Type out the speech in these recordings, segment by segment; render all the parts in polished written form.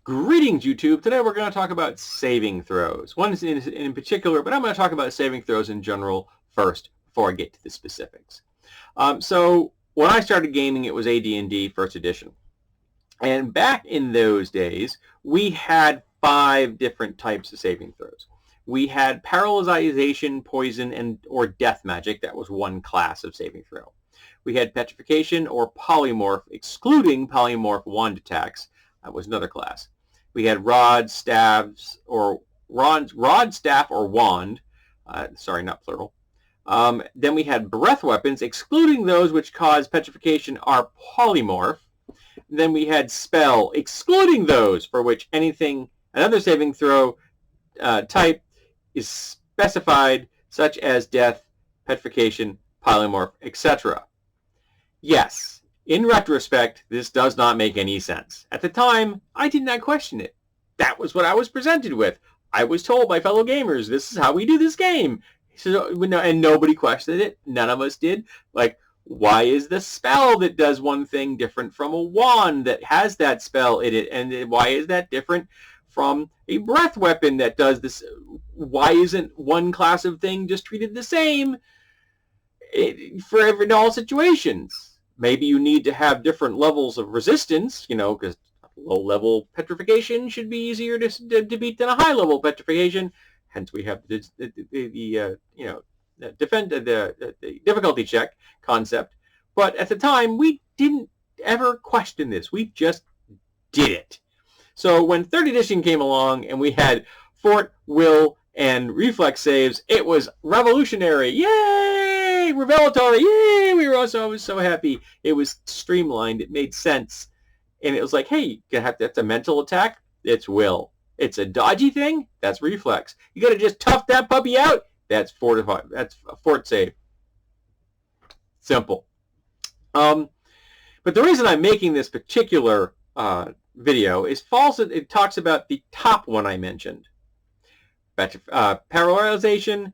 Greetings, YouTube. Today we're going to talk about saving throws. One is in particular, but I'm going to talk about saving throws in general first before I get to the specifics. So when I started gaming, it was AD&D First Edition. And back in those days, we had 5 different types of saving throws. We had paralyzation, poison, and or death magic. That was one class of saving throw. We had petrification or polymorph, excluding polymorph wand attacks. That was another class. We had rod, staff, or wand. Sorry, not plural. Then we had breath weapons, excluding those which cause petrification are polymorph. Then we had spell, excluding those for which another saving throw type is specified, such as death, petrification, polymorph, etc. Yes, in retrospect, this does not make any sense. At the time, I did not question it. That was what I was presented with. I was told by fellow gamers, this is how we do this game. So, and nobody questioned it. None of us did. Like, why is the spell that does one thing different from a wand that has that spell in it? And why is that different from a breath weapon that does this? Why isn't one class of thing just treated the same in all situations? Maybe you need to have different levels of resistance, because low-level petrification should be easier to beat than a high-level petrification. Hence, we have the difficulty check concept. But at the time, we didn't ever question this. We just did it. So when 3rd edition came along and we had fort, will, and reflex saves, it was revolutionary. Yay! Revelatory. Yay! We were also, I was so happy. It was streamlined. It made sense. And it was like, hey, that's a mental attack. It's will. It's a dodgy thing. That's reflex. You got to just tough that puppy out. That's fortify. That's a fort save. Simple. But the reason I'm making this particular video is false. It talks about the top one I mentioned. Paralyzation,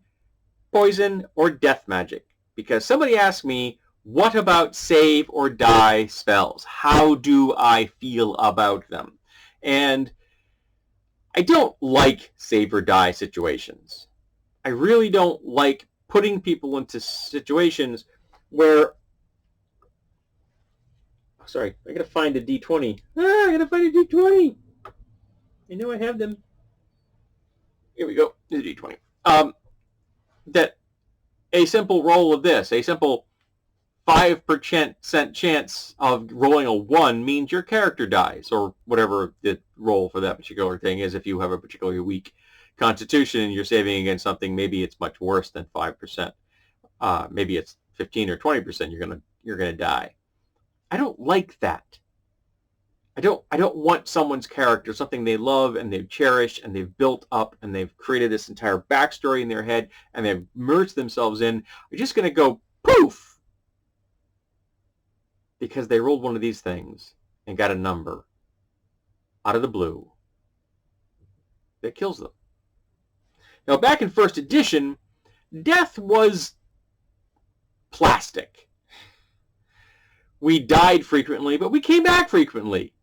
poison, or death magic. Because somebody asked me, what about save or die spells? How do I feel about them? And I don't like save or die situations. I really don't like putting people into situations where... Sorry, I gotta find a D20. I gotta find a D20. I know I have them. Here we go. There's a D20. That a simple roll of this, a simple 5% chance of rolling a 1 means your character dies, or whatever the roll for that particular thing is. If you have a particularly weak constitution and you're saving against something, maybe it's much worse than 5%. Maybe it's 15 or 20%. You're gonna die. I don't like that. I don't want someone's character, something they love and they've cherished and they've built up and they've created this entire backstory in their head and they've merged themselves in. You're just going to go poof because they rolled one of these things and got a number out of the blue that kills them. Now, back in 1st edition, death was plastic. We died frequently, but we came back frequently.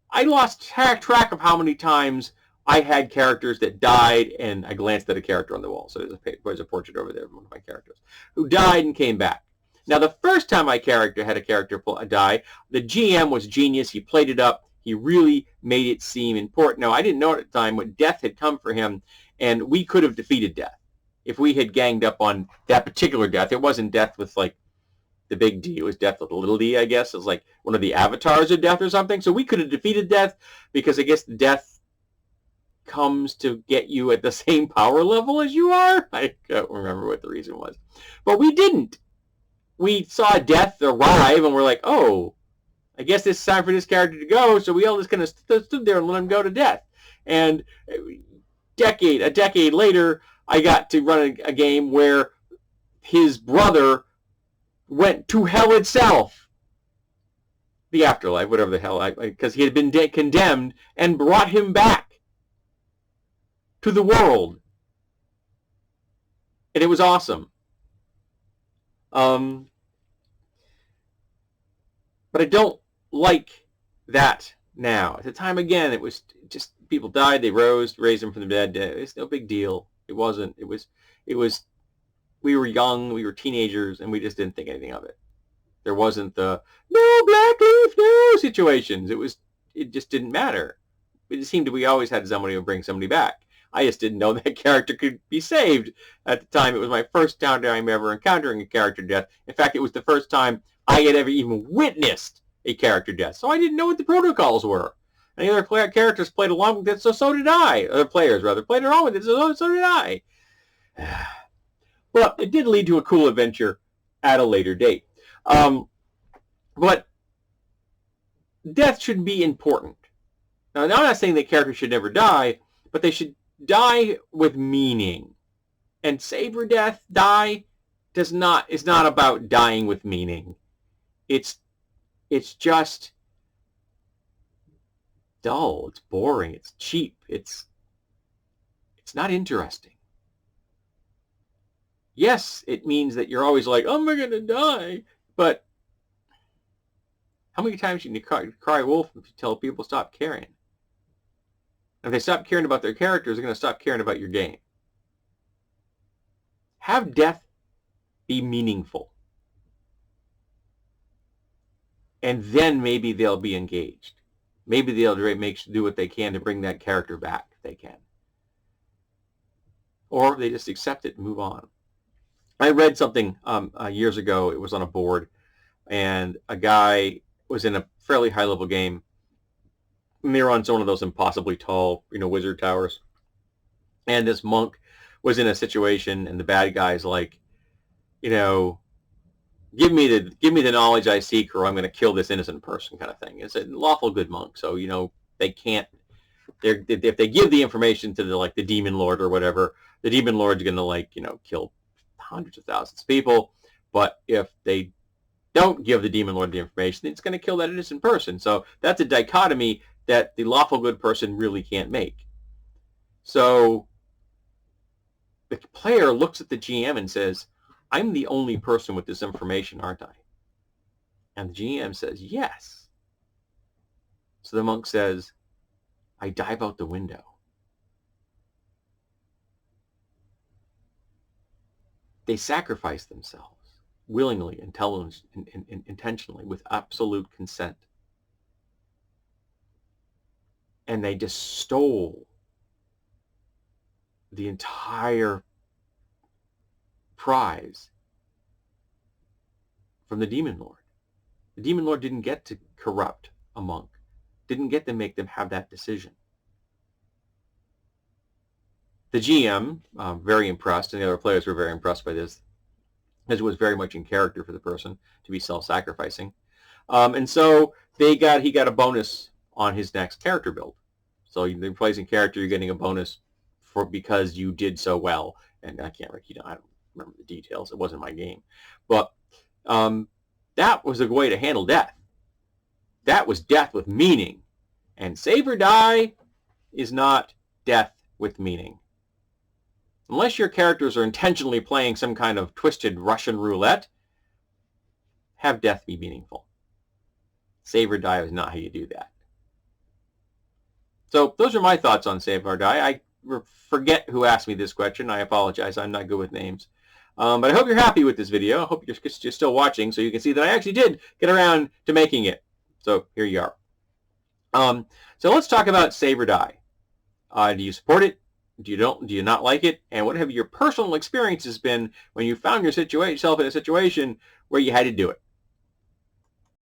I lost track of how many times I had characters that died, and I glanced at a character on the wall. So there's a portrait over there of one of my characters who died and came back. Now, the first time my character had a character die, the GM was genius. He played it up. He really made it seem important. Now, I didn't know at the time what death had come for him, and we could have defeated death if we had ganged up on that particular death. It wasn't death with, like, the big D. It was death with a little d, I guess. It was like one of the avatars of death or something. So we could have defeated death because I guess death comes to get you at the same power level as you are. I can't remember what the reason was. But we didn't. We saw death arrive and we're like, oh, I guess it's time for this character to go. So we all just kind of stood there and let him go to death. And a decade later, I got to run a game where his brother went to hell itself, the afterlife, whatever the hell, because he had been condemned, and brought him back to the world, and it was awesome. But I don't like that Now, at the time, again, it was just people died, they rose, raised them from the dead. It's no big deal. It wasn't. It was, we were young, we were teenagers, and we just didn't think anything of it. There wasn't the, no, Black Leaf, no situations. It just didn't matter. It just seemed we always had somebody who would bring somebody back. I just didn't know that character could be saved at the time. It was my first time ever encountering a character death. In fact, it was the first time I had ever even witnessed a character death. So I didn't know what the protocols were. And the other characters played along with it, so did I. Other players, rather, played along with it, so did I. Well, it did lead to a cool adventure at a later date. But death should be important. Now, I'm not saying that characters should never die, but they should die with meaning. And save or die is not about dying with meaning. It's just dull, it's boring, it's cheap, it's not interesting. Yes, it means that you're always like, oh, am I going to die? But how many times can you cry wolf until people stop caring? If they stop caring about their characters, they're going to stop caring about your game. Have death be meaningful. And then maybe they'll be engaged. Maybe they'll do what they can to bring that character back if they can. Or they just accept it and move on. I read something years ago. It was on a board, and a guy was in a fairly high-level game. And they were on one of those impossibly tall, wizard towers. And this monk was in a situation, and the bad guy's like, give me the knowledge I seek, or I'm going to kill this innocent person, kind of thing. It's a lawful good monk, so they can't. If they give the information to the demon lord or whatever, the demon lord's going to kill hundreds of thousands of people. But if they don't give the demon lord the information, it's going to kill that innocent person. So that's a dichotomy that the lawful good person really can't make. So the player looks at the GM and says, I'm the only person with this information, aren't I? And the GM says, yes. So the monk says, I dive out the window. They sacrifice themselves willingly, intentionally, with absolute consent. And they just stole the entire prize from the demon lord. The demon lord didn't get to corrupt a monk, didn't get to make them have that decision. The GM, very impressed, and the other players were very impressed by this, as it was very much in character for the person to be self-sacrificing. And so he got a bonus on his next character build. So you're replacing character, you're getting a bonus because you did so well. And I don't remember the details. It wasn't my game. But that was a way to handle death. That was death with meaning. And save or die is not death with meaning. Unless your characters are intentionally playing some kind of twisted Russian roulette, have death be meaningful. Save or die is not how you do that. So those are my thoughts on save or die. I forget who asked me this question. I apologize. I'm not good with names. But I hope you're happy with this video. I hope you're still watching so you can see that I actually did get around to making it. So here you are. So let's talk about save or die. Do you support it? Do you not like it? And what have your personal experiences been when you found yourself in a situation where you had to do it?